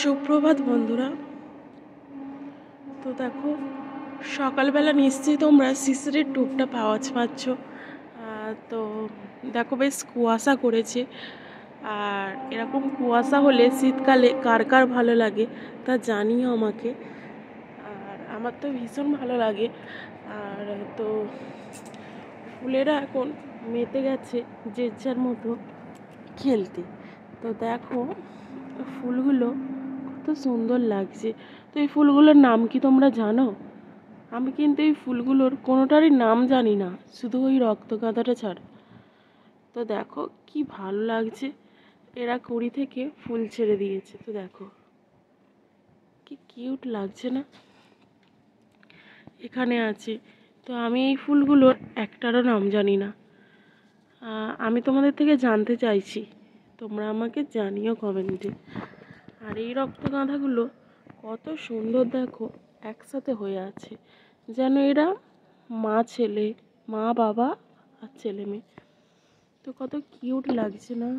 সুপ্রভাত বন্ধুরা। তো দেখো, সকালবেলা নিশ্চয়ই তোমরা শিশিরের টোপটা পাচ্ছ। তো দেখো, বেশ কুয়াশা করেছে। আর এরকম কুয়াশা হলে শীতকালে কার কার ভালো লাগে তা জানিও আমাকে। আর আমার তো ভীষণ ভালো লাগে। আর তো ফুলেরা এখন মেতে গেছে যে যার মতো খেলতে। তো দেখো, ফুলগুলো কত সুন্দর লাগছে। তো এই ফুলগুলোর নাম কি তোমরা জানো? আমি কিন্তু এই ফুলগুলোর কোনোটারই নাম জানি না, শুধু ওই রক্তগাঁদাটা ছাড়া। তো দেখো কি ভালো লাগছে, এরা কুড়ি থেকে ফুল ছেড়ে দিয়েছে। তো দেখো কি কিউট লাগছে না, এখানে আছে। তো আমি এই ফুলগুলোর একটারও নাম জানি না। আমি তোমাদের থেকে জানতে চাইছি, তোমরা আমাকে জানিও কমেন্টে। আর এই রক্তগাঁদাগুলো কত সুন্দর দেখো, একসাথে হয়ে আছে, যেন এরা মা ছেলে, মা বাবা আর ছেলে মেয়ে। তো কত কিউট লাগছে না।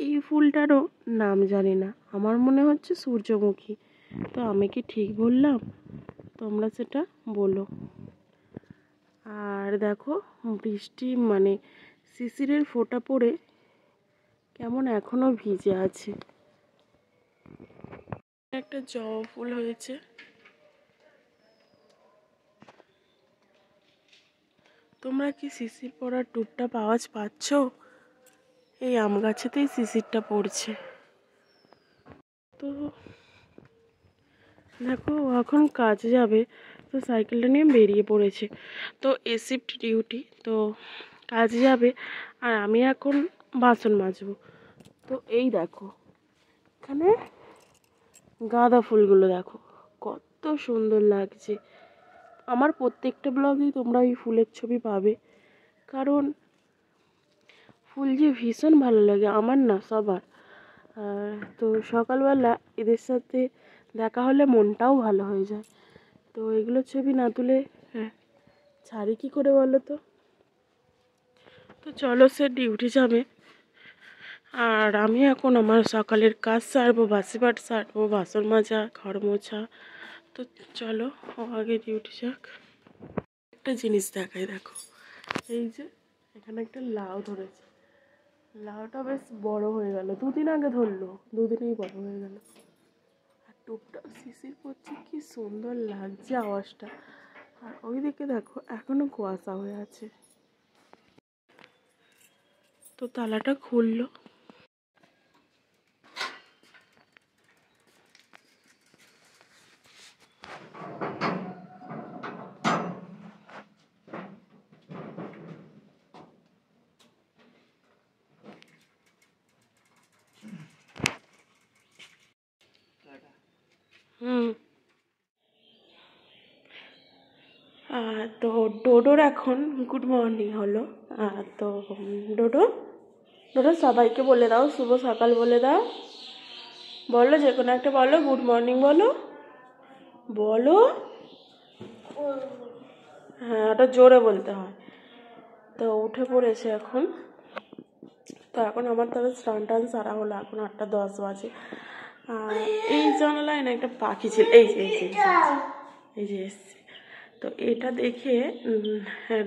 এই ফুলটারও নাম জানি না, আমার মনে হচ্ছে সূর্যমুখী। তো আমি কি ঠিক বললাম? তোমরা সেটা বলো। আর দেখো, বৃষ্টি মানে শিশিরের ফোঁটা পড়ে কেমন এখনো ভিজে আছে। একটা জবা ফুল হয়েছে। তোমরা কি শিশির পড়ার টুপটা আওয়াজ পাচ্ছ? এই আম গাছেতেই শিশিরটা পড়ছে। তো দেখো, এখন কাজে যাবে, তো সাইকেলটা নিয়ে বেরিয়ে পড়েছে। তো শিফট ডিউটি, তো কাজে যাবে। আর আমি এখন বাসন মাজবো। তো এই দেখো, এখানে গাঁদা ফুলগুলো দেখো কত সুন্দর লাগছে। আমার প্রত্যেকটা ব্লগেই তোমরা এই ফুলের ছবি পাবে, কারণ ফুল যে ভীষণ ভালো লাগে আমার না, সবার। তো সকালবেলা এদের সাথে দেখা হলে মনটাও ভালো হয়ে যায়। তো এগুলো ছবি না তুলে ছাড়ি কী করে বলো তো? তো চলো, সে ডিউটি যাবে। আর আমি এখন আমার সকালের কাজ সারবো, বাসিপাট সারবো, বাসন মাজা, ঘর মোছা। তো চলো, ও আগে ডিউটি যাক। একটা জিনিস দেখাই, দেখো এই যে এখানে একটা লাউ ধরেছে। লাউটা বেশ বড় হয়ে গেল, দুদিন আগে ধরলো, দুদিনেই বড় হয়ে গেল। আর টুকটা শিশির পড়ছে, কি সুন্দর লাগছে আওয়াজটা। আর ওইদিকে দেখো এখনো কুয়াশা হয়ে আছে। তো তালাটা খুললো। তো ডোডোর এখন গুড মর্নিং হলো। তো ডোডো, ডোডো সবাইকে বলে দাও শুভ সকাল বলে দাও। বলো, যে কোনো একটা বলো, গুড মর্নিং বলো, বলো। হ্যাঁ, ওটা জোরে বলতে হয়। তো উঠে পড়েছে এখন। তো এখন আমার তবে স্নান টান সারা হলো, এখন 8:10 বাজে। এই জানালায় না একটা পাখি ছিল, এই যে এই যে এই যে এসছে। তো এটা দেখে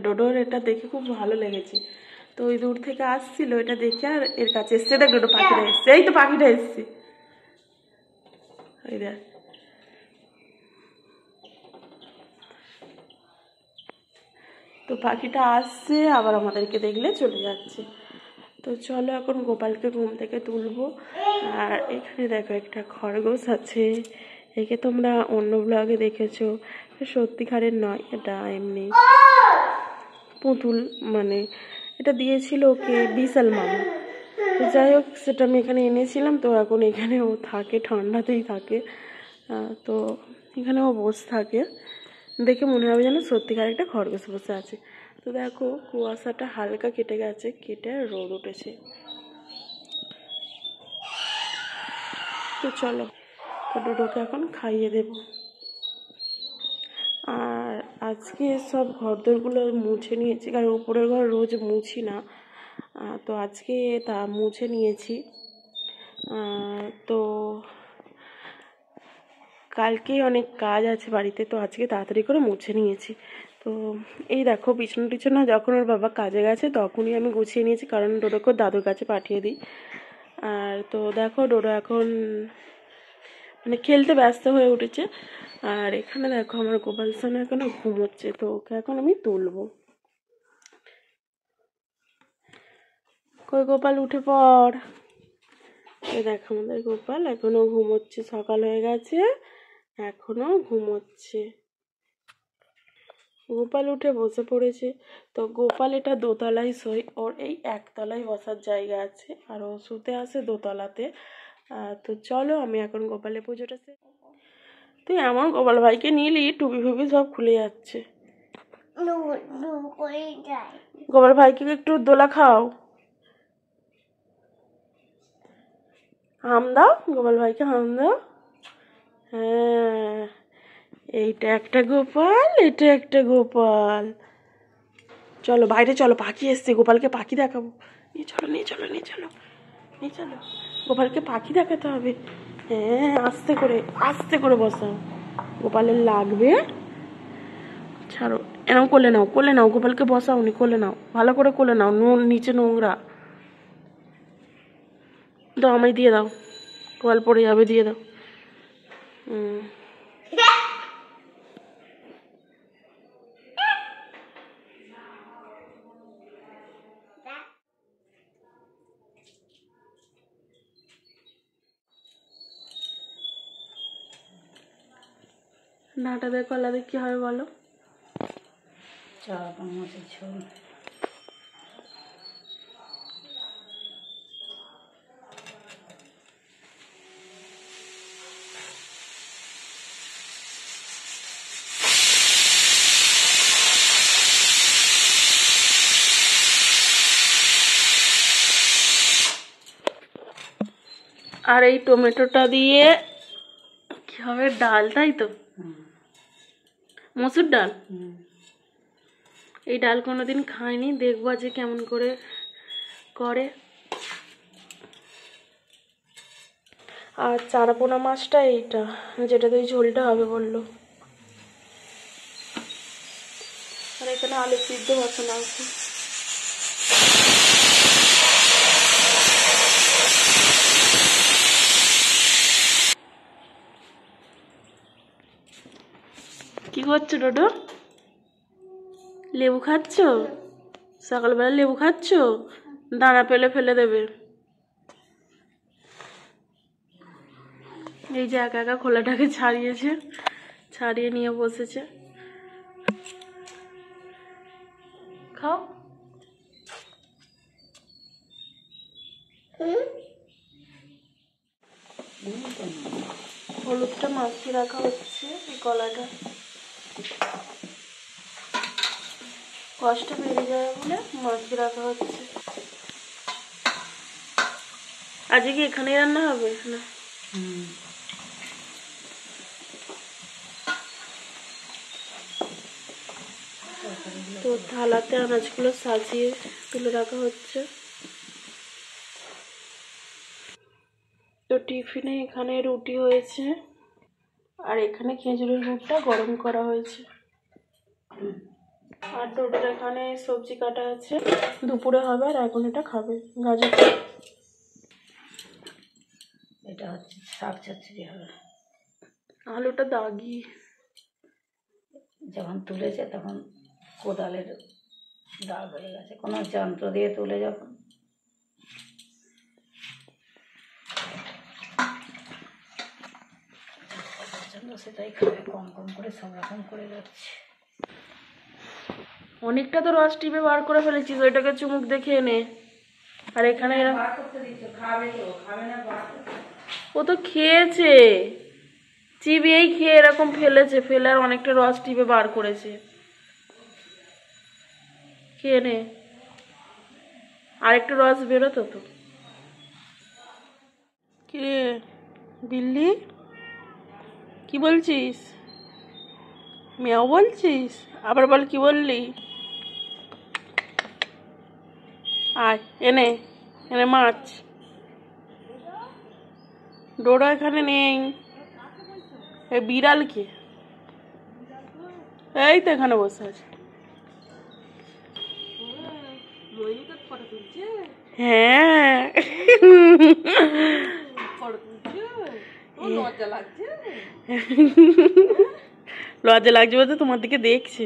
ডোডোর এটা দেখে খুব ভালো লেগেছে। তো ওই দূর থেকে আসছিল, এটা দেখে আর এর কাছে এসছে। দেখ ডোডো, পাখিটা এসছে, এই তো পাখিটা এসছে, ওই দেখ। তো পাখিটা আসছে, আবার আমাদেরকে দেখলে চলে যাচ্ছে। তো চলো এখন গোপালকে ঘুম থেকে তুলবো। আর এখানে দেখো একটা খরগোশ আছে, একে তোমরা অন্য ব্লগে দেখেছো। সত্যিকারের নয়, এটা এমনি পুতুল, মানে এটা দিয়েছিল ওকে বিশাল মামা। তো যাই হোক, সেটা আমি এখানে এনেছিলাম। তো এখন এখানে ও থাকে, ঠান্ডাতেই থাকে। তো এখানে ও বসে থাকে, দেখে মনে হবে যেন সত্যিকার একটা খরগোশ বসে আছে। তো দেখো, কুয়াশাটা হালকা কেটে গেছে, কেটে রোদ উঠেছে। তো চলো, তো ডোডোকে এখন খাইয়ে দেব। আর আজকে সব ঘরদোরগুলো মুছে নিয়েছি, কারণ উপরের ঘর রোজ মুছি না। তো আজকে তা মুছে নিয়েছি। তো কালকেই অনেক কাজ আছে বাড়িতে, তো আজকে তাড়াতাড়ি করে মুছে নিয়েছি। তো এই দেখো বিছানা টিছানা যখন ওর বাবা কাজে গেছে তখনই আমি গুছিয়ে নিয়েছি, কারণ ডোডোকে দাদুর কাছে পাঠিয়ে দিই। আর তো দেখো ডোডো এখন মানে খেলতে ব্যস্ত হয়ে উঠেছে। আর এখানে দেখো আমার গোপাল সোনা এখনো ঘুমোচ্ছে, তো ওকে এখন আমি তুলবো। কই গোপাল, উঠে পড়। এই দেখো আমাদের গোপাল এখনো ঘুমোচ্ছে, সকাল হয়ে গেছে এখনো ঘুমোচ্ছে। গোপাল উঠে বসে পড়েছে। তো গোপাল এটা দোতলায় শোয়, ওর এই একতলায় বসার জায়গা আছে, আর ও শুতে আসে দোতলাতে। তো চলো আমি এখন গোপালের পুজোটা তুই এমন গোপাল ভাইকে নিলি টুপি ফুপি সব খুলে যাচ্ছে। গোপাল ভাইকে একটু দোলা খাও, হাম দাও, গোপাল ভাইকে হাম দাও। হ্যাঁ, এইটা একটা গোপাল, এটা একটা গোপাল। চলো বাইরে চলো, পাখি এসছে, গোপালকে পাখি দেখাবো। নিয়ে চলো নিয়ে চলো নিয়ে চলো নিয়ে চলো, গোপালকে পাখি দেখাতে হবে। হ্যাঁ, আস্তে করে বসাও, গোপালের লাগবে। ছাড়ো, এরকম কোলে নাও, গোপালকে বসাওনি, কোলে নাও, ভালো করে কোলে নাও, নিচে নোংরা। দাও আমায় দিয়ে দাও, গোপাল পড়ে যাবে, দিয়ে দাও। ডাঁটা দিয়ে কলা দিয়ে কি হবে বলো? মাছের ঝোল। আর এই টমেটোটা দিয়ে কি হবে, ডাল, তাই তো? মসুর ডাল। এই ডাল কোনোদিন খাইনি, দেখবো আজকে কেমন করে করে। আর চারাপোনা মাছটা এইটা, যেটাতে ওই ঝোলটা হবে বললো। আর এখানে আলু সিদ্ধ বসানো আছে। কি করছো ডোডো? লেবু খাচ্ছ? সকালবেলা লেবু খাচ্ছ? দানা পেলে ফেলে দেবে। এই যে একা একা খোলাটাকে ছাড়িয়েছে, ছাড়িয়ে নিয়ে বসেছে। খাও। হলুদটা মাখিয়ে রাখা হচ্ছে, এই কলাটা কষ্ট বেড়ে যায় বলে মাখিয়ে রাখা হচ্ছে। আজকে কি এখানেই রান্না হবে না? তো থালাতে আনাজগুলো সাজিয়ে তুলে রাখা হচ্ছে। তো টিফিনে এখানে রুটি হয়েছে, আর এখানে খেজুরের গুড়টা গরম করা হয়েছে। আর ডোডোর এখানে সবজি কাটা আছে, দুপুরে হবে, আর এখন এটা খাবে গাজর। এটা হচ্ছে শাক চচ্চড়ি হবে। আলুটা দাগি, যখন তুলেছে তখন কোদালের দাগ হয়ে গেছে, কোনো যন্ত্র দিয়ে তুলে যখন। সেটাই খাবে, কম কম করে সব রকম করে যাচ্ছে। অনেকটা তো রস টিপে বার করে ফেলেছিস, ওইটাকে চুমুক দেখে এনে। আর এখানে ও তো খেয়েছে, চিবিয়েই খেয়ে এরকম ফেলেছে, ফেলে আর অনেকটা রস টিপে বার করেছে। খেয়ে নে, আরেকটু রস বেরোতো তো। কিরে বিল্লি, কি বলছিস? মেয়াও বলছিস? আবার বল, কি বললি? আয় এনে এনে মাছ। ডোডো এখানে নেই। এই বিড়াল কে? এই তো এখানে বসে আছে। হ্যাঁ লজ্জা লাগছে বলতে তোমার দিকে দেখছে।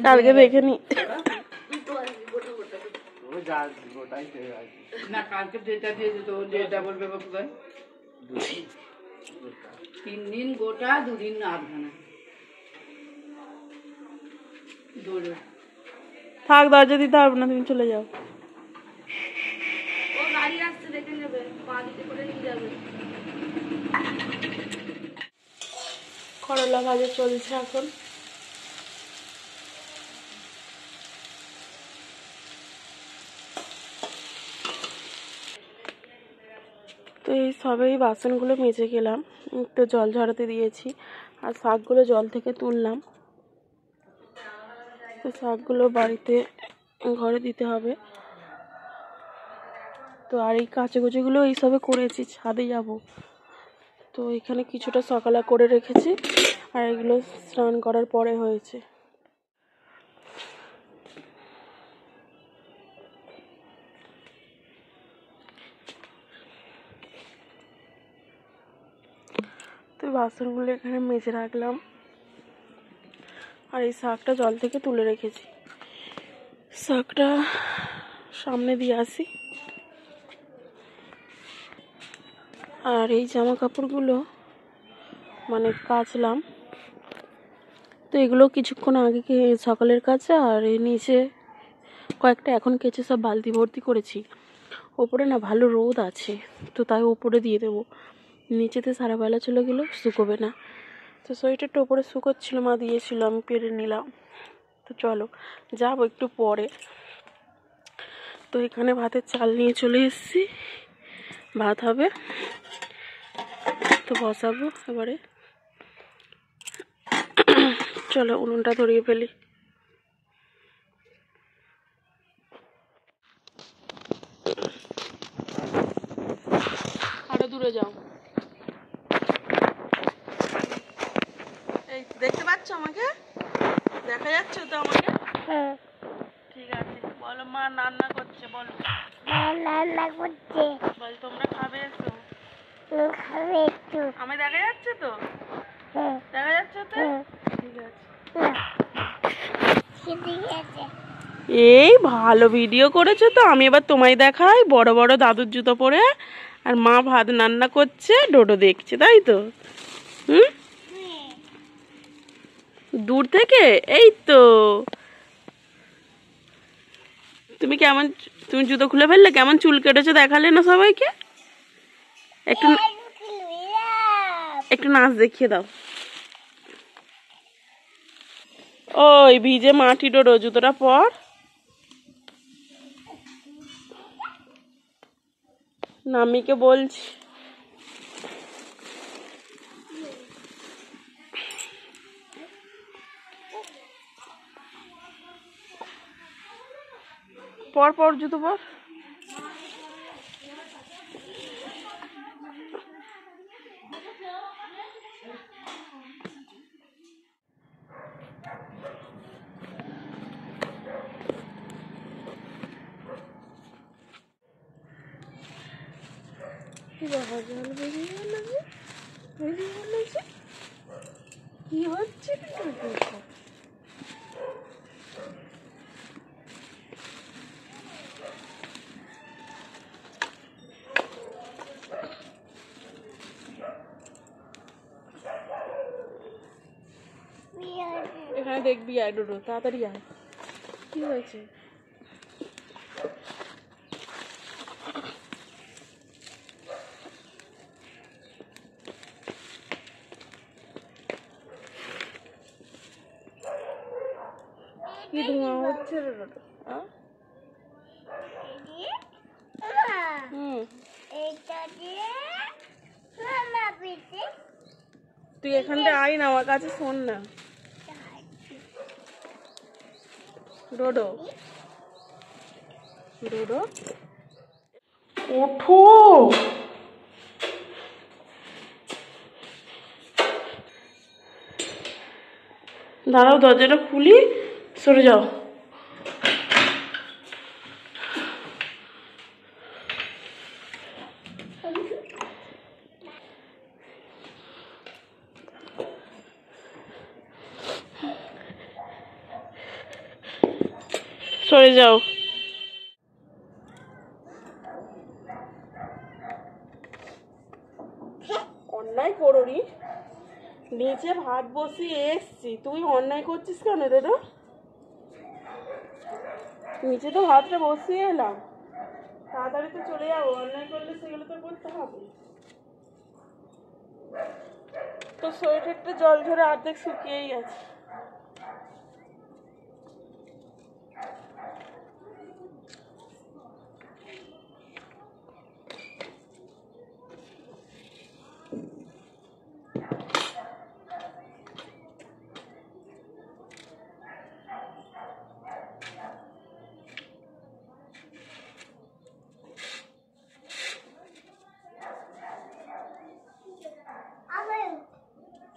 কালকে দেখে নি না, কালকে যেটা দিয়েছে তো যেটা বলবে 3 দিন গোটা 2 দিন আধখানা দৌড়ে থাক, দরজা দিতে হবে না, তুমি চলে যাও। ও গাড়ি আসছে দেখে নেবে, বাড়িতে করে নিয়ে যাবে। করলা ভাজা চলছে এখন। তো এই সবেই বাসনগুলো মেজে গেলাম, একটু জল ঝরাতে দিয়েছি, আর শাকগুলো জল থেকে তুললাম। তো শাকগুলো বাড়িতে ঘরে দিতে হবে। তো আর এই কাচাকুচিগুলো এইসবে করেছি, ছাদে যাব। তো এখানে কিছুটা সকালে করে রেখেছি, আর এগুলো স্নান করার পরে হয়েছে। তো বাসনগুলো এখানে মেজে রাখলাম, আর এই শাকটা জল থেকে তুলে রেখেছি। শাকটা সামনে দিয়ে আসি। আর এই জামা কাপড়গুলো মানে কাচলাম, তো এগুলো কিছুক্ষণ আগে সকালের কাছে, আর এই নিচে কয়েকটা এখন কেচে সব বালতি ভর্তি করেছি। ওপরে না ভালো রোদ আছে, তো তাই ওপরে দিয়ে দেবো, নিচেতে সারা বেলা চলে গেলেও শুকোবে না। তো সোয়েটারটা ওপরে শুকোচ্ছিল, মা দিয়েছিল, আমি পেরে নিলাম। তো চলো যাবো একটু পরে। তো এখানে ভাতের চাল নিয়ে চলে এসেছি, ভাত হবে, তো বসাবো এবারে। চলো উনুনটা ধরিয়ে ফেলি। আরো দূরে যাও। এই দেখতে পাচ্ছ আমাকে? দেখা যাচ্ছে তো আমাকে? হ্যাঁ, ঠিক আছে, বলো মা রান্না করছে, বলো। রান্না করছে। বল তোমরা খাবে এসো। খাবে একটু। আমি দেখা যাচ্ছে তো? হ্যাঁ, দেখা যাচ্ছে তো? ঠিক আছে। ঠিক আছে। এই ভালো ভিডিও করেছো তো, আমি এবার তোমায় দেখাই বড় বড় দাদুর জুতো পরে, আর মা ভাত রান্না করছে, ডোডো দেখছে, তাই তো? হুম, দূর থেকে এই তো। তুমি জুতো খুলে ফেললে, কেমন চুল কেটেছো দেখালে না সবাইকে? একটু একটু নাচ দেখিয়ে দাও। ওই ভিজে মাটি ডোডো, জুতোটা পর। নামিকে বলছি। পর পর জুতো পর। কি হচ্ছে? এখানে দেখবি, আয় ডোডো, তাড়াতাড়ি আয়। কি হয়েছে? কি ধোঁয়া হচ্ছে রে ডোডো? তুই এখানটা আয় না, আমার কাছে শোন না। ডোডো ডোডো ওঠো। দাঁড়াও, দরজাটা খুলি, সরে যাও। সরে যাও। অন্যায় করোনি, নিচে ভাত বসিয়ে এসছি, তুই অন্যায় করছিস কেন দাদা? নিচে তো ভাতটা বসিয়ে এলাম, তাড়াতাড়ি তো চলে যাবো। অন্যায় করলে সেগুলো তো করতে হবে। তো সোয়েটারটা জল ধরে অর্ধেক শুকিয়েই আছে।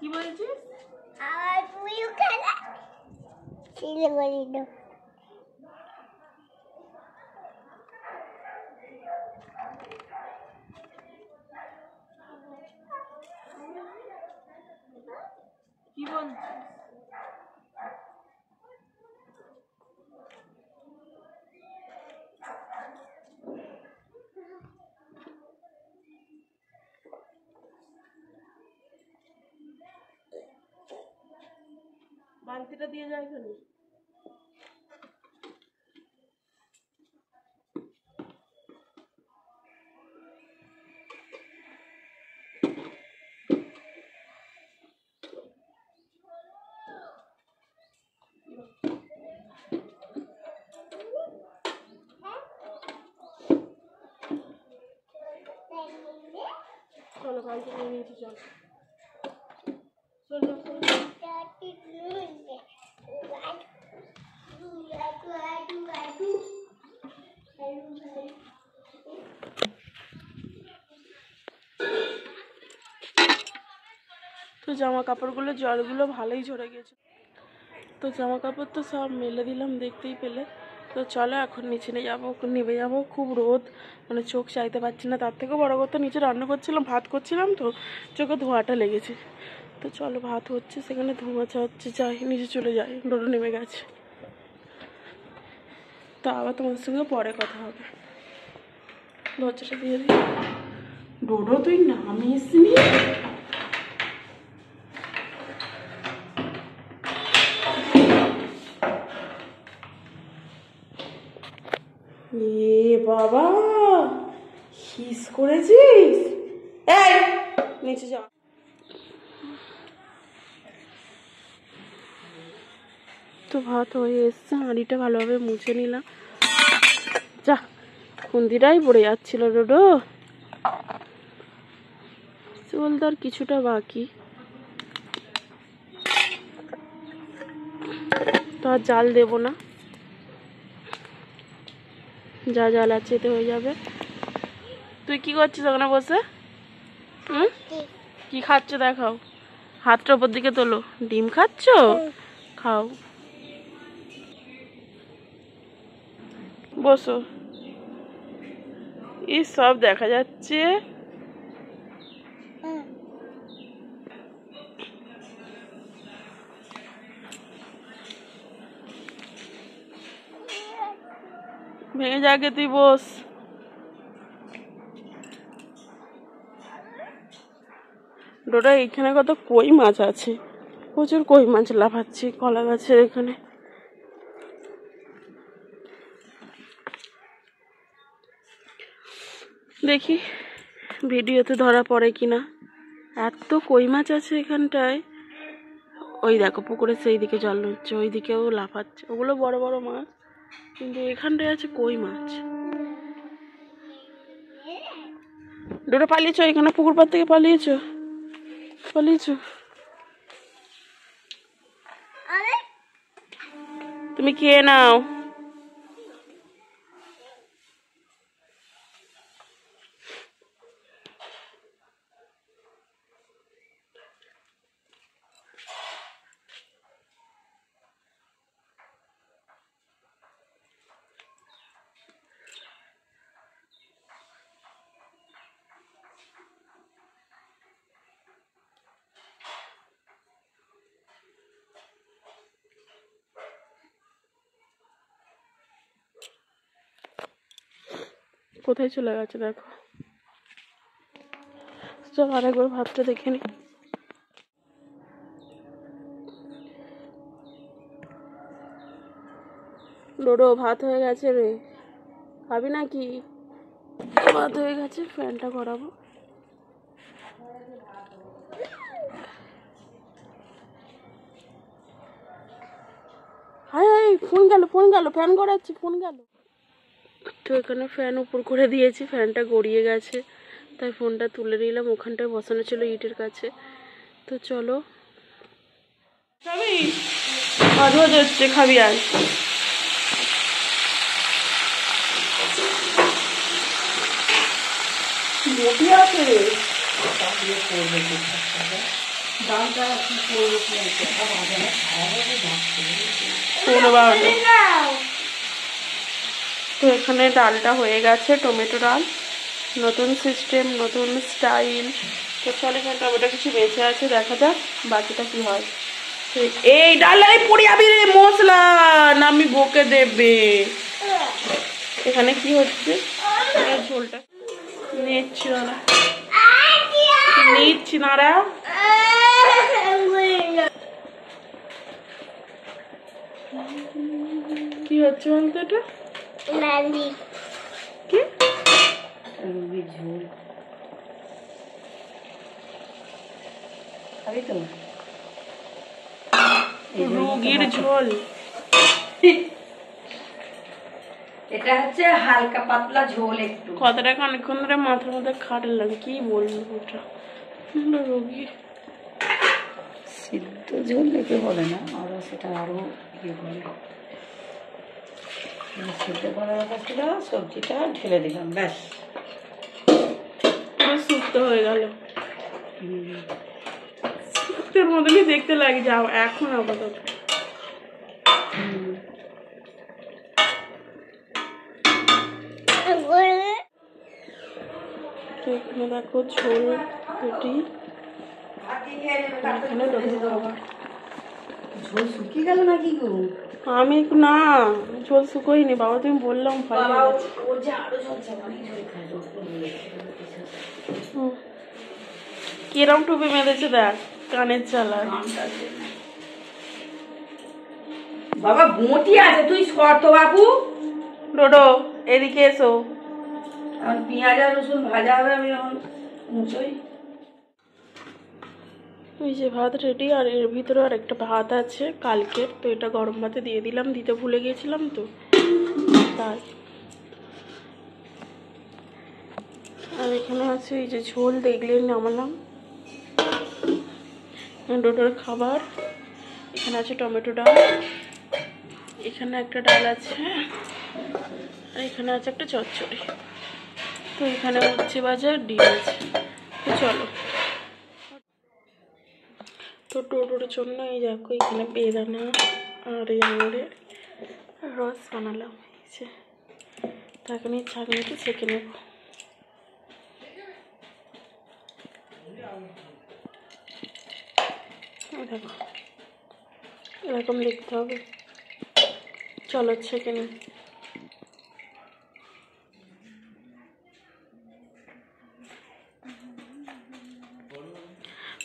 কি বলছিস? আমার তুইও খেলা ছেলে বলি না। কি বলছিস? বালতিটা দিয়ে যায় এখানে। চলো, বালতি নিয়ে নিয়েছি, চল। চল চল চল। তো জামা কাপড়গুলো জলগুলো ভালোই ঝরে গেছে। তো জামা কাপড় তো সব মেলে দিলাম, দেখতেই পেলে। তো চলো এখন নিচে নেমে যাবো। খুব রোদ, মানে চোখ চাইতে পারছি না। তার থেকেও বড় কথা, নিচে রান্না করছিলাম, ভাত করছিলাম, তো চোখে ধোঁয়াটা লেগেছে। তো চলো, ভাত হচ্ছে, সেখানে ধোঁয়া হচ্ছে, যাই নিচে চলে যাই। ডোডো নেমে গেছে। তো আবার তোমাদের সঙ্গে পরে কথা হবে। দরজাটা দিয়ে দিই। ডোডো তুই নামিসনি? এ বাবা, হিস করেছিস? এই নিচে যা। তো ভাত হয়ে এসছে, হাঁড়িটা ভালোভাবে মুছে নিলাম। যা, খুন্দিটাই পড়ে যাচ্ছিল ডোডো। চল, তার কিছুটা বাকি। তো আর জাল দেবো না, যা জাল আছে এতে হয়ে যাবে। তুই কি করছিস ওখানে বসে? হুম, কি খাচ্ছ দেখাও, হাতটা ওপর দিকে তোলো। ডিম খাচ্ছ? খাও, বসো। এই সব দেখা যাচ্ছে। ভেঙে যাকে, তুই বস। ডোডা, এইখানে কত কই মাছ আছে, প্রচুর কই মাছ লাফাচ্ছে কলা গাছের এখানে। দেখি ভিডিওতে ধরা পড়ে কিনা। এত কই মাছ আছে এখানটায়। ওই দেখো, পুকুরের সেই দিকে জল হচ্ছে, ওই দিকেও লাফাচ্ছে, ওগুলো বড় বড় মাছ, কিন্তু এখানটায় আছে কই মাছ। ডোডা পালিয়েছো, এখানে পুকুর পাড় থেকে পালিয়েছো? তুমি খেয়ে নাও। কোথায় চলে গেছে দেখো। চল আরেকবার ভাতটা দেখে নি। ডোডো ভাত হয়ে গেছে রে, খাবি নাকি? ভাত হয়ে গেছে, ফ্যানটা করাবো। হাই ফোন গেল, ফ্যান করাচ্ছি, ফোন গেল। তো এখানে ফ্যান উপর করে দিয়েছি, ফ্যানটা গড়িয়ে গেছে, তাই ফোনটা তুলে নিলাম। ওখানটায় বসানো ছিল ইটের কাছে। তো চলো, খাবি? মাঝে মাঝে হচ্ছে, খাবি আজ? মোটি আছে রে, ডালটা কি করবো? তো এখানে ডালটা হয়ে গেছে, টমেটো ডাল, নতুন সিস্টেম, নতুন স্টাইল। তো চল এখানে টমেটো কিছু বেঁচে আছে, দেখা যাক বাকিটা কি হয়। এই ডালাই পড়ে যাবি রে, মশলা নামি বকে দেবে। এখানে কি হচ্ছে, ঝোলটা নিচ্ছি না, কি হচ্ছে বলতো এটা? কি রুগীর ঝোল খাবি তো? রুগীর ঝোল, এটা হচ্ছে হালকা পাতলা ঝোল। একটু কথাটা অনেকক্ষণ ধরে মাথার মধ্যে খাটালাম, কি বলবো ওটা। রুগী সিদ্ধ ঝোল দেখে বলে না, আরো সেটা আরো ইয়ে বলে। সিদ্ধ করার কথা ছিল, সবজিটা ঢেলে দিলাম, ব্যাস পুরো সুপ্ত হয়ে গেল। সুপ্তের মতনই দেখতে লাগে, যাও এখন আপাতত। এখানে দেখো ঝোল রুটি, এখানে ঝোল শুকিয়ে গেল নাকি গো? আমি না, ঝোল শুকোইনি বাবা, তুমি বললাম কিরম টুপি মেরেছে দেখ, কানের চালা। বাবা বটি আছে, তুই শর্ত বাবু। ডোডো এদিকে এসো, এখন পেঁয়াজ আর রসুন ভাজা হবে, আমি এখন মুচোই। এই যে ভাত রেডি, আর এর ভিতরে আর একটা ভাত আছে কালকের, তো এটা গরম ভাতে দিয়ে দিলাম, দিতে ভুলে গিয়েছিলাম তো তাই। আর এখানে আছে এই যে ঝোল, দেখলে নামালাম ডোডোর খাবার। এখানে আছে টমেটো ডাল, এখানে একটা ডাল আছে, আর এখানে আছে একটা চচ্চড়ি। তো এখানে উচ্ছে ভাজা ডিম আছে। তো চলো, তো টোটোর জন্য এই দেখো এখানে বেদানা আর এই আঙুরের রস বানালাম, এই যে। তো এখন এই ছাঁকনিতে ছেঁকে নেব। দেখো এরকম দেখতে হবে, চলো ছেঁকে নিই।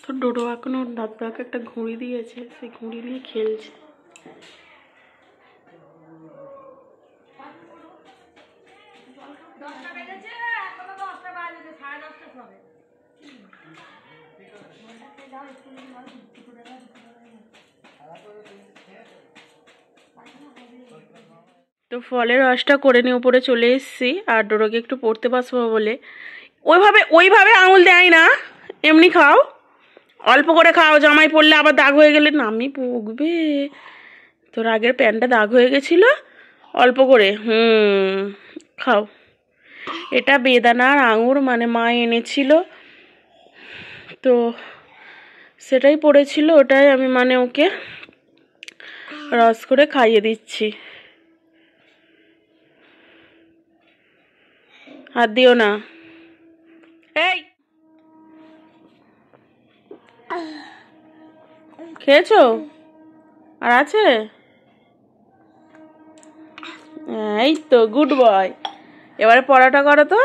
তো ডোডো এখনো দাদাকে একটা ঘুড়ি দিয়েছে, সেই ঘুড়ি নিয়ে খেলছে। তো ফলের রসটা করে নিয়ে উপরে চলে এসেছি, আর ডোডোকে একটু পড়তে বসবো বলে। ওইভাবে আঙুল দেয় না, এমনি খাও, অল্প করে খাও, জামাই পড়লে আবার দাগ হয়ে গেলে নামি বকবে। তোর আগের প্যান্টটা দাগ হয়ে গেছিল অল্প করে। খাও। এটা বেদানার আঙুর মানে মা এনেছিল, তো সেটাই পড়েছিল, ওটাই আমি মানে ওকে রস করে খাইয়ে দিচ্ছি। হাত দিও না। এই খেয়েছো? আর আছে? এই তো গুড বয়। এবারে পড়াটা করো তো।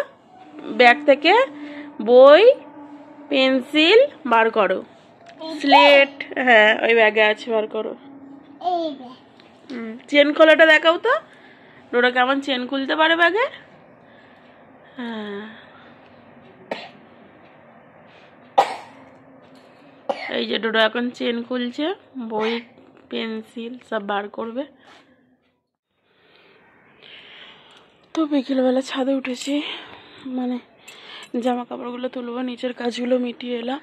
ব্যাগ থেকে বই পেন্সিল বার করো, স্লেট, হ্যাঁ ওই ব্যাগে আছে, বার করো। এই যে চেন খোলাটা দেখাও তো, ডোরা কেমন চেন খুলতে পারে ব্যাগে। হ্যাঁ, এই যে ডোরা এখন চেন খুলছে, বই পেন্সিল সব বার করবে। তো বিকেলবেলা ছাদে উঠেছি, মানে জামা কাপড়গুলো তুলবো, নিচের কাজগুলো মিটিয়ে এলাম,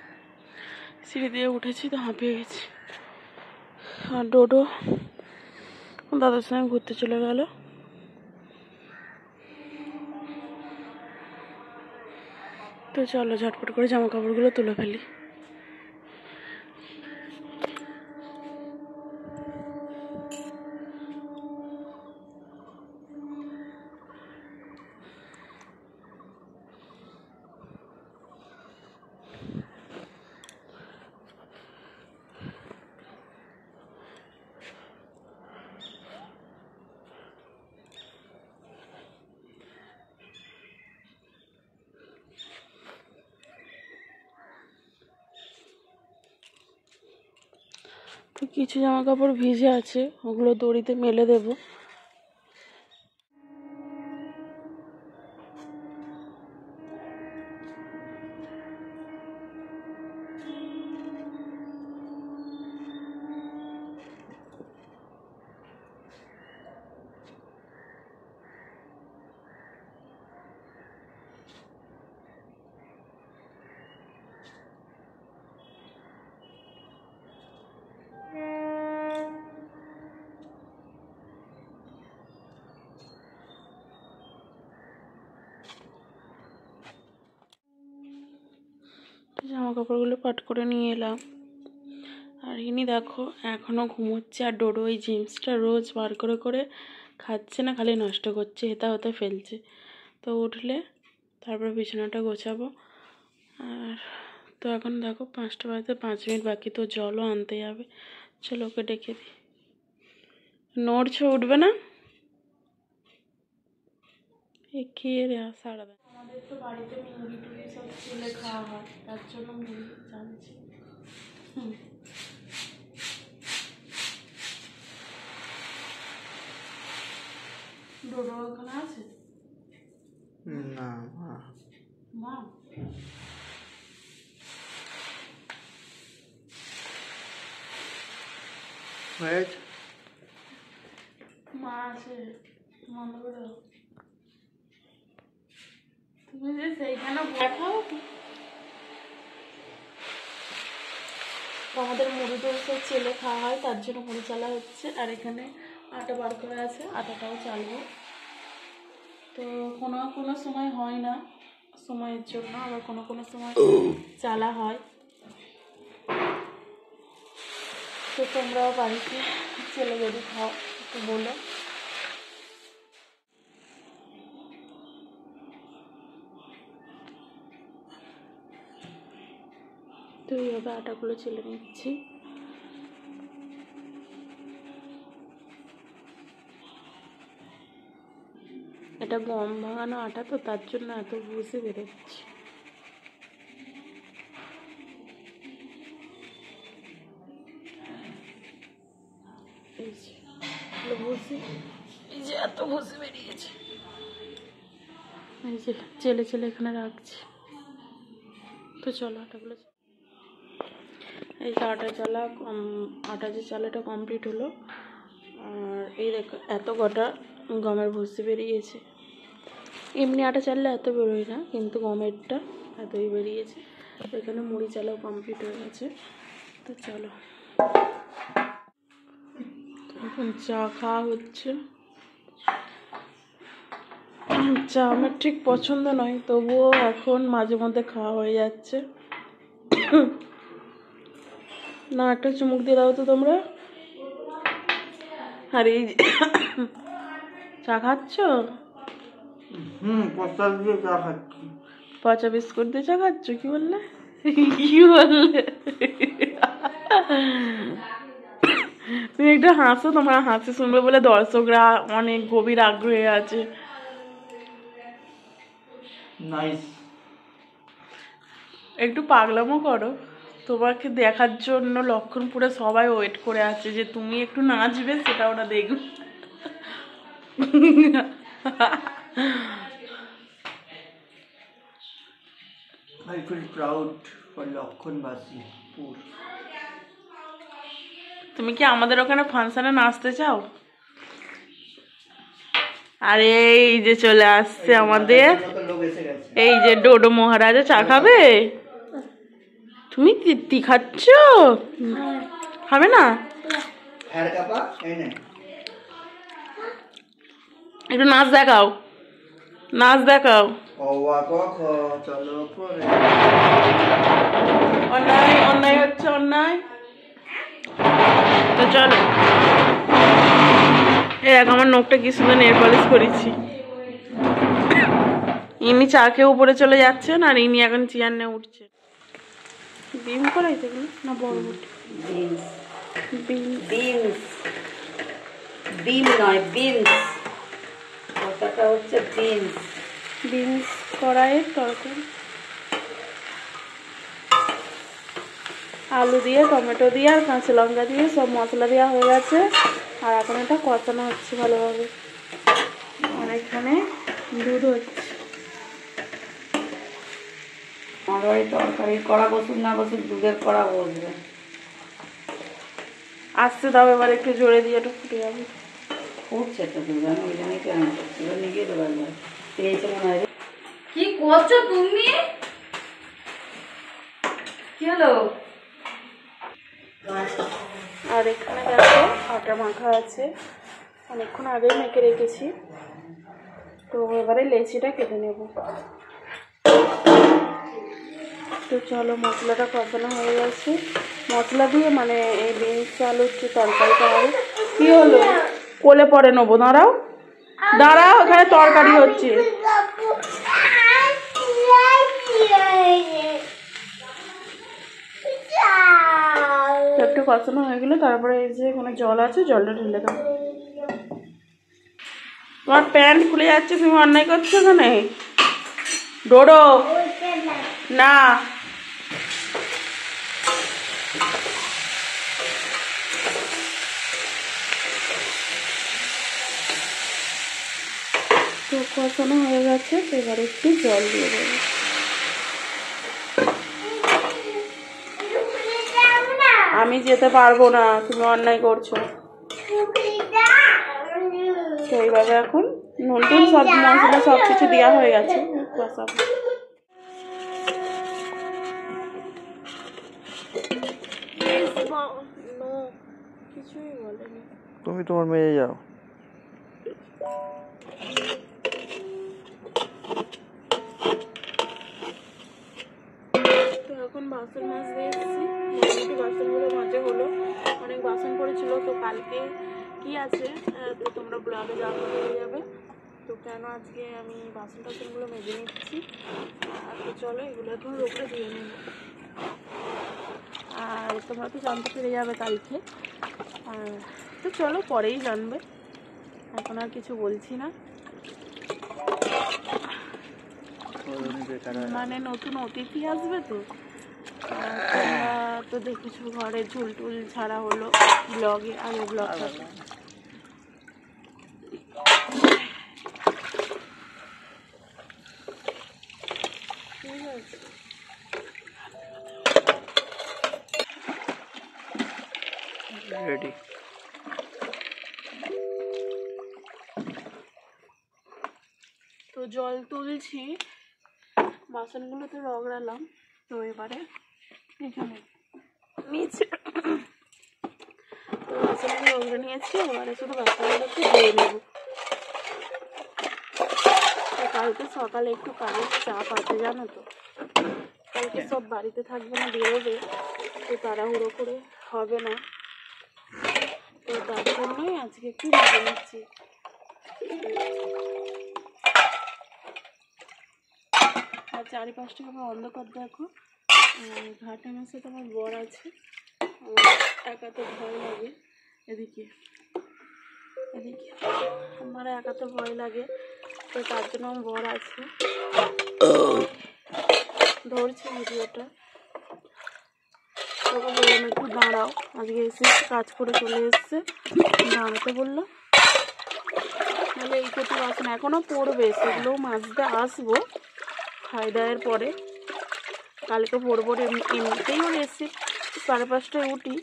সিঁড়ি দিয়ে উঠেছি তো হাঁপিয়ে গেছি। আর ডোডো দাদার সঙ্গে ঘুরতে চলে গেল। তো চলো ঝটপট করে জামা কাপড়গুলো তুলে ফেলি। তো কিছু জামা কাপড় ভিজে আছে, ওগুলো দড়িতে মেলে দেবো। জামা কাপড়গুলো পাট করে নিয়ে এলাম। আর ইনি দেখো এখনো ঘুমোচ্ছে, আর ডোডো ওই জিন্সটা রোজ বার করে করে খাচ্ছে না, খালি নষ্ট করছে, হেতা হতে ফেলছে। তো উঠলে তারপর বিছানাটা গোছাবো। আর তো এখন দেখো 5টা বাজতে 5 মিনিট বাকি, তো জলও আনতে যাবে। চলো ওকে ডেকে দিই। নড়ছে, উঠবে না। এ কে রে, সারা দেয়। আমাদের তো বাড়িতে মুরগি টুরি সব ছেলে খাওয়া হয়, তার জন্য মুরগি জানছি। ডোডো ওখানে আছে না মা মা? হয়েছে। মা আছে, বন্ধ করে দাও। তুমি যে সেইখানে দেখাও। আমাদের মুড়ি টুড়ি সব চেলে খাওয়া হয়, তার জন্য মুড়ি চালা হচ্ছে। আর এখানে আটা বার করে আছে, আটাটাও চালবো। তো কোনো কোনো সময় হয় না সময়ের জন্য, আবার কোনো কোনো সময় চালা হয়। তো তোমরাও বাড়িতে চেলে যদি খাও তো বলো। তো এইভাবে আটাগুলো চেলে নিচ্ছি। এটা গম ভাঙানো আটা, তো তার জন্য এত ভুসি বেরোচ্ছে। এই যে ভুসি, এই যে এত ভুসি বেরিয়েছে। এই যে চেলে চেলে এখানে রাখছি। তো চলো আটাগুলো, এই যে আটা চালা আটা যে চালাটা কমপ্লিট হলো। আর এই দেখো এত কটা গমের ভুসি বেরিয়েছে। এমনি আটা চাললে এত বেরোয় না, কিন্তু গমেরটা এতই বেরিয়েছে। এখানে মুড়ি চালাও কমপ্লিট হয়ে গেছে। তো চলো এখন চা খাওয়া হচ্ছে। চা আমার ঠিক পছন্দ নয়, তবুও এখন মাঝে মধ্যে খাওয়া হয়ে যাচ্ছে। না, একটা চুমুক দিয়ে দাও তো তোমরা। আর এই যে চা খাচ্ছ? পচা দিয়ে চা খাচ্ছি। পচা বিস্কুট দিয়ে চা খাচ্ছ? কি বললে? কি বললে? তুমি একটু হাসো, তোমার হাসি শুনবে বলে দর্শকরা অনেক গভীর আগ্রহে আছে। নাইস। একটু পাগলামো করো, তোমাকে দেখার জন্য লক্ষণপুরে সবাই ওয়েট করে আছে যে তুমি একটু নাচবে, সেটা ওরা দেখবে। I feel proud for লক্ষণবাসী পুর। তুমি কি আমাদের ওখানে ফাংশনে নাচতে চাও? আরে এই যে চলে আসছে আমাদের, লোক এসে গেছে। এই যে ডোডো মহারাজা চা খাবে। তুমি তৃপ্তি খাচ্ছ? খাবে না? হ্যাঁ কাপা এই নে। একটু নাচ দেখাও, নাচ দেখাও। অওয়া ক চলো পরে। অন্যায় অন্যায় হচ্ছে, অন্যায়। তো চলো। এই দেখ আমার নখটা কি সুন্দর নেল পলিশ করেছি। ইনি চা খেয়ে উপরে চলে যাচ্ছেন, আর ইনি এখন চেয়ার নিয়ে উঠছে। ডিম করাইতে গেল না বরবটি? বিনস, ডিম। বিনস, ডিম নয় বিনস, কথাটা হচ্ছে বিনস। বিনস কড়াইয়ের তরকারি, আলু দিয়ে, টমেটো দিয়ে, আর কাঁচা লঙ্কা দিয়ে সব মশলা দেওয়া হয়ে গেছে। আর এখন এটা কষানো হচ্ছে ভালোভাবে। আর এখানে দুধ হচ্ছে। আমার ওই তরকারির কড়া বসুক না বসুক, দুধের কড়া বসবে। আসতে দাও, এবার একটু জোরে দিয়ে একটু ফুটে যাবে। ফুটছে তো দুধ, আমি ওই জন্যই কেন করছি, এবার নিয়ে দেবো একবার। পেয়েছে মনে হয়। কি করছো তুমি? কি হলো? আর এখানে দেখো আটা মাখা আছে, অনেকক্ষণ আগেই মেখে রেখেছি। তো এবারে লেচিটা কেটে নেব। তো চলো, মশলাটা কষানো হয়ে গেছে। মশলা দিয়ে মানে এই বিনস আলুর যে তরকারিটা হবে। কি হলো? কোলে পরে নেবো, দাঁড়াও দাঁড়াও, এখানে তরকারি হচ্ছে। একটু কষানো হয়ে গেলে তারপরে এই যে কোনো জল আছে, জলটা ঢেলে দাও। তোমার প্যান্ট খুলে যাচ্ছে, তুমি অন্যায় করছো এখানে। ডোডো না, তো কষানো হয়ে গেছে। এবার একটু জল দিয়ে দেবো। আমি যেতে পারবো না, তুমি অন্যায় করছো। তো এইভাবে এখন নুন টুন সব মশলা সব কিছু দেওয়া হয়ে গেছে, কষাবো। কিছুই বলেনি। তুমি তোমার মেয়ে যাও। তো এখন বাসন মাজতে এসেছি, মোটামুটি বাসনগুলো মাজা হলো। অনেক বাসন পড়েছিল, তো কালকে কি আছে তো তোমরা ব্লগে জানতে পেরে যাবে। তো কেন আজকে আমি বাসন টাসনগুলো মেজে নিচ্ছি। আর তো চলো এগুলো এখন রোপে ধুয়ে নেব, আর তোমরা তো জানতে পেরে যাবে কালকে। আর তো চলো পরেই জানবে, এখন আর কিছু বলছি না। মানে নতুন অতিথি আসবে তো, তোমরা তো দেখেছো ঘরে ঝুল টুল ছাড়া হলো ব্লগে, আগে ব্লগটা। রেডি। তো জল তুলছি, বাসনগুলো তো রগড়ালাম। তো এবারে এখানে নিচে তো বাসনগুলো ওগুলো নিয়েছি, এবারে শুধু বাসনগুলো একটু ধুয়ে নেব। কালকে সকালে একটু কাজের চাপ আছে জানো তো, কালকে সব বাড়িতে থাকবে না, বেরোবে, তো তাড়াহুড়ো করে হবে না, তো তার জন্যই আজকে একটু মেজে নিচ্ছি। আর চারিপাশটা আমার অন্ধকার দেখো। ঘাট আমার সাথে আমার বর আছে, আমার একা তো ভয় লাগে, এদিকে এদিকে আমার একা তো ভয় লাগে, তো তার জন্য আমার বর আছে, ধরছি ভিডিওটা। তোকে বললাম একটু দাঁড়াও, আজকে এসে কাজ করে চলে এসছে, দাঁড়াতে বললো। নাহলে এই কটি বাসন এখনও পড়বে, সেগুলোও মাজতে আসবো খাই দাওয়ার পরে। কালকে পড়বো, এমনিতেই ওর এসে 5:30টায় উঠি,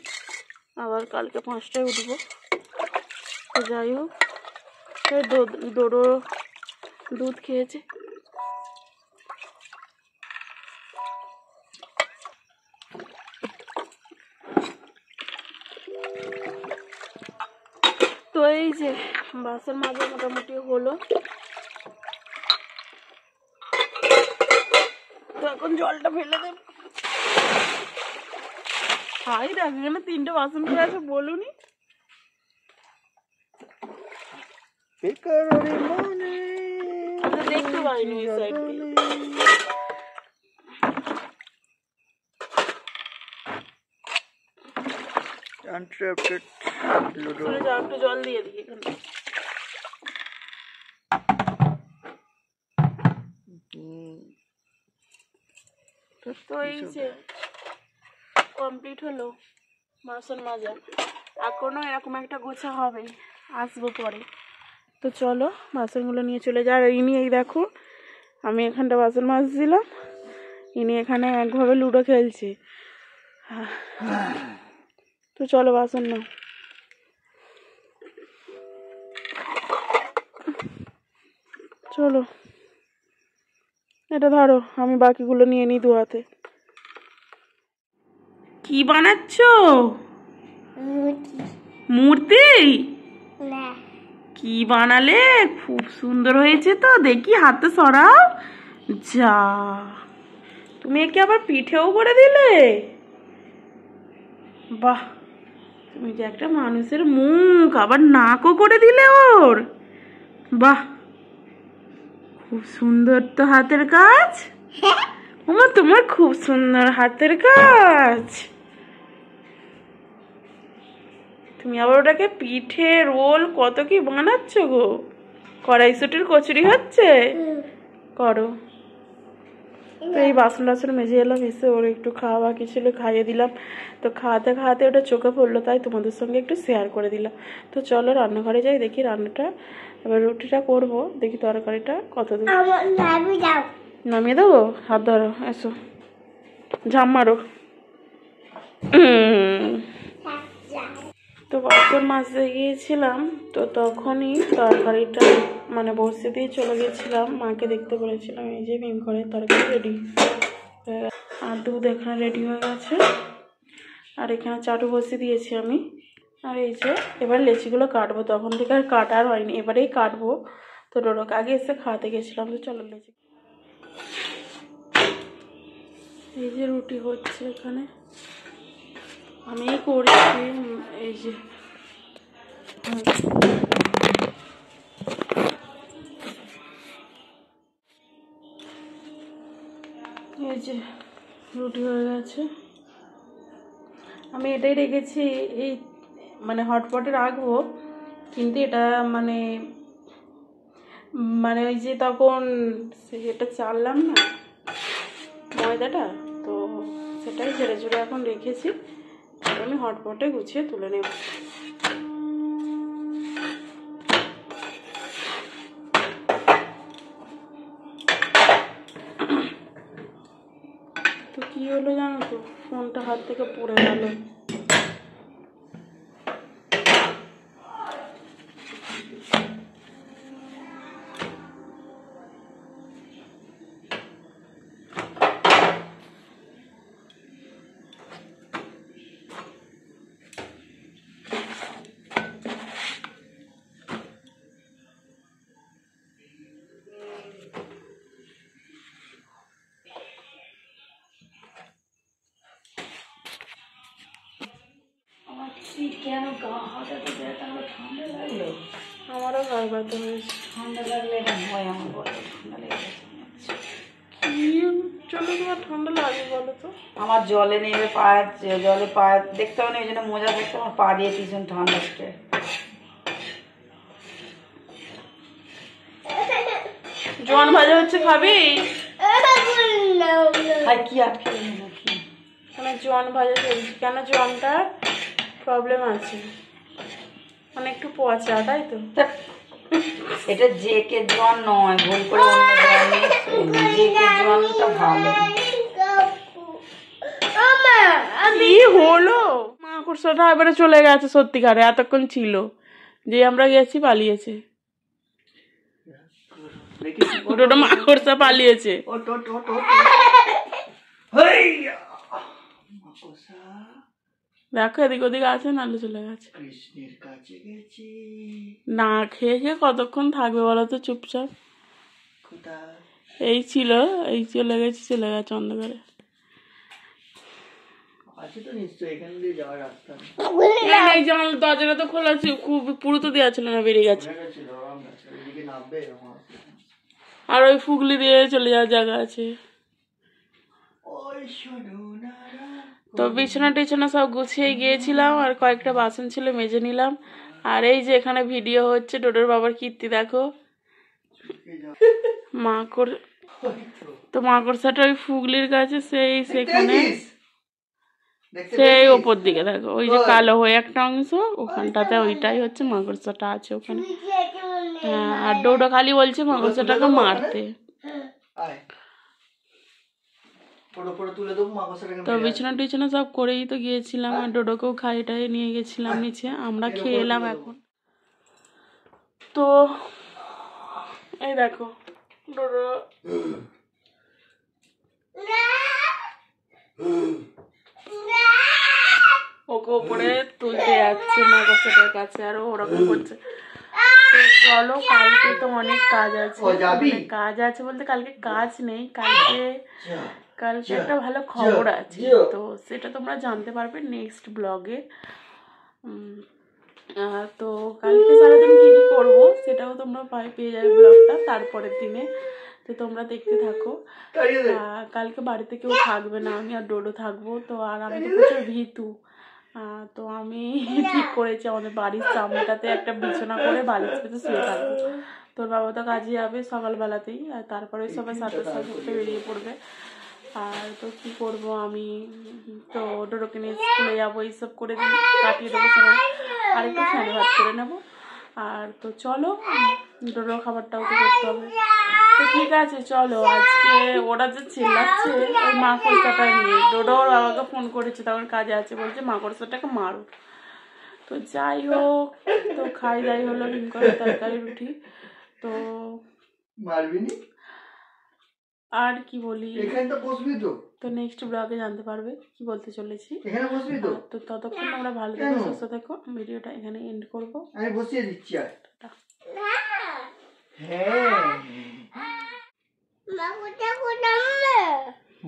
আবার কালকে 5টায় উঠবো। তো যাই হোক, দোডো দুধ খেয়েছে। তো এই যে বাসন মাজা মোটামুটি হলো, তো এখন জলটা ফেলে দেব। হাই দেখ, এখানে 3টে বাসন পড়ে আছে, বলুনি দেখতে পাইনি ওই সাইড দিয়ে। Uninterrupted Ludo. চলে যাও, একটু জল দিয়ে দিই এখানে। তো এই যে কমপ্লিট হলো বাসন মাজা, এখনো এরকম একটা গোছা হবে, আসবো পরে। তো চলো বাসনগুলো নিয়ে চলে যা। আর ইনি এই দেখো, আমি এখানটা বাসন মাজছিলাম, ইনি এখানে একভাবে লুডো খেলছে। তো চলো বাসন নাও। চলো এটা ধরো, আমি বাকিগুলো নিয়ে নিই 2 হাতে। কি বানাচ্ছ? মূর্তি? না, কি বানালে? খুব সুন্দর হয়েছে তো, দেখি হাতে সরাও। যা, তুমি একে আবার পিঠেও করে দিলে? বাহ, তুমি যে একটা মানুষের মুখ, আবার নাকও করে দিলে ওর। বাহ, খুব সুন্দর তো হাতের কাজ। ওমা, তোমার খুব সুন্দর হাতের কাজ। তুমি আবার ওটাকে পিঠে, রোল, কত কি বানাচ্ছ গো। কড়াইশুটির কচুরি হচ্ছে, করো। তো এই বাসন টাসন মেজে এলাম, এসে ওর একটু খাওয়া বাকি ছিল, খাইয়ে দিলাম। তো খাওয়াতে খাওয়াতে ওটা চোখে পড়লো, তাই তোমাদের সঙ্গে একটু শেয়ার করে দিলাম। তো চলো রান্নাঘরে যাই, দেখি রান্নাটা, এবার রুটিটা করব, দেখি তরকারিটা কত দূর। নামিয়ে দেবো, হাত ধরো, এসো, ঝাম মারো। তো বাসন মাজতে গিয়েছিলাম, তো তখনই তরকারিটা মানে বসে দিয়ে চলে গেছিলাম, মাকে দেখতে বলেছিলাম। এই যে মিম করে তরকারি রেডি, আর দুধ এখানে রেডি হয়ে গেছে, আর এখানে চাটু বসিয়ে দিয়েছি আমি। আর এই যে এবার লেচিগুলো কাটবো, তখন থেকে আর কাটার হয়নি, এবারেই কাটবো। তো ডোডোকে আগে এসে খাওয়াতে গেছিলাম। তো চলো লেচি, এই যে রুটি হচ্ছে এখানে, আমি করছি। এই যে এই যে রুটি হয়ে গেছে, আমি এটাই রেখেছি, এই মানে হটপটে রাখবো, কিন্তু এটা মানে মানে ওই যে তখন এটা চাললাম না ময়দাটা, তো সেটাই ঝেড়ে ঝেড়ে এখন রেখেছি, আমি হটপটে গুছিয়ে তুলে নেব। তো কি হলো জানো তো, ফোনটা হাত থেকে পড়ে গেল। কেন গা হাত এত ব্যথা হলো? ঠান্ডা লাগলো? আমারও গায়ে ব্যথা হয়েছে। ঠান্ডা লাগলে এটা হয় আমার, বলো ঠান্ডা লেগে গেছে মনে হচ্ছে। কি চলো তোমার ঠান্ডা লাগে বলো তো? আমার জলে নেবে জলে পায়ে দেখতে হবে না, ওই জন্য মোজা দেখতে আমার পা দিয়ে ভীষণ ঠান্ডা হচ্ছে। জোয়ান ভাজা হচ্ছে, খাবি? আর কি আটকে নাকি? মানে জোয়ান ভাজা চলছে কেন? জোয়ানটার প্রবলেম আছে, মানে একটু পচা, তাই তো? এটা জেকে জোয়ান নয়, ভুল করে অন্য জোয়ান নিয়ে জেকে জোয়ানটা ভালো। কি হলো? মাকড়সাটা এবারে চলে গেছে সত্যিকারে, এতক্ষণ ছিল, যে আমরা গেছি পালিয়েছে। দুটো মাকড়সা পালিয়েছে। দেখো এদিক ওদিক আছে, নালে চলে গেছে। কৃষ্ণের কাছে গেছি। না খেয়ে খেয়ে কতক্ষণ থাকবে বলো তো চুপচাপ? কোথায়? এই ছিল, এই চলে গেছে অন্ধকারে। আছে তো নিশ্চয়ই, এখান দিয়ে যাওয়ার রাস্তা এই যে আমার দরজাটা তো খোলা ছিল, খুব পুরো তো দেওয়া ছিল না, বেরিয়ে গেছে। ছিল। এদিকে নামবে আমার। আর ওই ফুগলি দিয়ে চলে যাওয়ার জায়গা আছে। ওই সোনারা। তো বিছানা টিছানা সব গুছিয়ে গিয়েছিলাম, আর কয়েকটা বাসন ছিল মেজে নিলাম। আর এই যে এখানে ভিডিও হচ্ছে, ডোডোর বাবার কীর্তি দেখো। মাকড় তো মাকড়সাটা ওই ফুগলির কাছে, সেখানে সেই ওপর দিকে দেখো, ওই যে কালো হয়ে একটা অংশ ওখানটাতে, ওইটাই হচ্ছে মাকড়সাটা আছে ওখানে। হ্যাঁ, আর ডোডো খালি বলছে মাকড়সাটাকে মারতে। তো বিছানা টিছানা সব করেই তো গিয়েছিলাম, আর ডোডোকেও খাইটাই নিয়ে গেছিলাম নিচে, আমরা খেয়ে এলাম এখন। তো এই দেখো ডোডো ওকে ওপরে তুলতে যাচ্ছে মাকড়সাটার কাছে, আর ওরকম করছে। তো চলো, কালকে তো অনেক কাজ আছে। কাজ আছে বলতে কালকে কাজ নেই, কালকে একটা ভালো খবর আছে, তো সেটা তোমরা জানতে পারবে নেক্সট ব্লগে। তো কালকে সারাদিন কি কি করবো সেটাও তোমরা পেয়ে যাবে ব্লগটা তারপরের দিনে, তো তোমরা দেখতে থাকো। কালকে বাড়িতে কেউ থাকবে না, আমি আর ডোডো থাকবো। তো আর আমি তো প্রচুর ভীতু, তো আমি ঠিক করেছি আমাদের বাড়ির সামনেটাতে একটা বিছানা করে বালিশ পেতে শুয়ে থাকবো। তোর বাবা তো কাজে যাবে সকালবেলাতেই, আর তারপরে সবাই সাথে সাথে বেরিয়ে পড়বে। আর তো কী করবো, আমি তো ডোডোকে নিয়ে স্কুলে যাবো, এইসব করে কাটিয়ে দেবো সময়, আর একটু ফ্যানে ভাত করে নেবো। আর তো চলো, ডোডোর খাবারটাও তো করতে হবে। তো ঠিক আছে চলো, আজকে ওরা যে চিল্লাচ্ছে ওই মাকড়সাটা নিয়ে, ডোডো ওর বাবাকে ফোন করেছে, তখন কাজে আছে, বলছে মাকড়সাটাকে মারো। তো যাই হোক, তো খাই দাই হলো হিম করে তরকারি রুটি। তো আর কি বলি, তো নেক্সট ব্লগে জানতে পারবে কি বলতে চলেছি। তো ততক্ষণ আমরা ভালো থেকো, সুস্থ থেকো। ভিডিওটা এখানে এন্ড করবো। আমি বসিয়ে দিচ্ছি। আর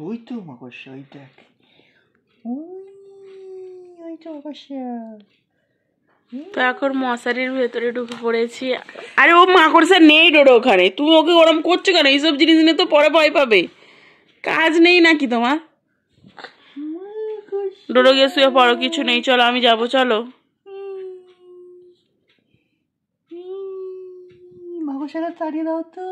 ওই তো মাকড়সা, ওই দেখ, ওইটা মাকড়সা। তো এখন মশারির ভেতরে ঢুকে পড়েছি। আরে ও মাকড়সা নেই ডোডো ওখানে, তুমি ওকে ওরম করছো কেন? এইসব জিনিস নিয়ে তো পরে ভয় পাবে, কাজ নেই নাকি তোমার? ডোডো গিয়ে শুয়ে পড়ো, কিছু নেই, চলো আমি যাবো, চলো। মাকড়সাটা তাড়িয়ে দাও তো।